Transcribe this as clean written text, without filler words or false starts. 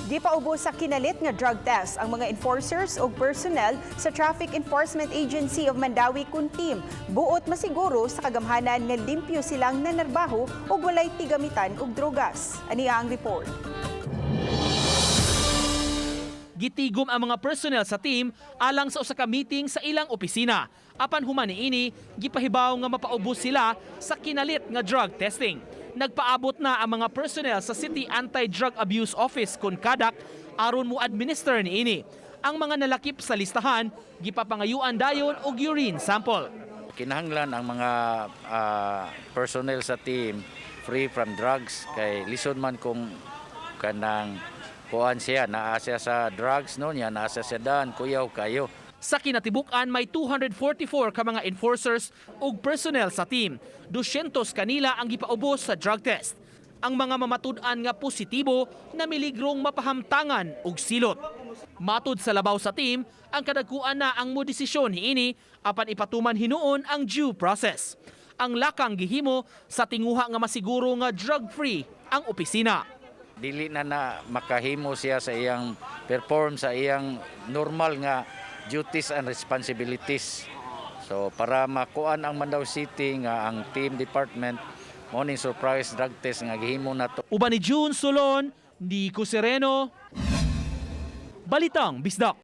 Gipaubos sa kinalit nga drug test ang mga enforcers o personnel sa Traffic Enforcement Agency of Mandawi kun team. Buot masiguro sa kagamhanan nga limpyo silang nanarbaho o walay tigamitan og drogas. Aniya ang report. Gitigom ang mga personnel sa team alang sa usa ka meeting sa ilang opisina. Apan human niini, gipahibaw nga mapaubos sila sa kinalit nga drug testing. Nagpaabot na ang mga personnel sa City Anti-Drug Abuse Office kun Kadak aron mo administer niini. Ang mga nalakip sa listahan gipapangayuan dayon og urine sample. Kinahanglan ang mga personnel sa team free from drugs kay lison man kung kanang kuan siya naa siya sa drugs no niya naa siya dan kuyaw kayo. Sa kinatibukan may 244 ka mga enforcers ug personnel sa team. 200 kanila ang gipaubos sa drug test. Ang mga mamatud-an nga positibo na miligrong mapahamtangan og silot. Matud sa labaw sa team, ang kadagkuan na ang modesisyon niini apan ipatuman hinuon ang due process. Ang lakang gihimo sa tinguha nga masiguro nga drug-free ang opisina. Dili na makahimo siya sa iyang perform sa iyang normal nga duties and responsibilities. So para makuan ang Mandawi City nga ang team department morning surprise drug test nga gihimo nato. Uban ni June Solon, Nico Sereno, Balitang Bisdak.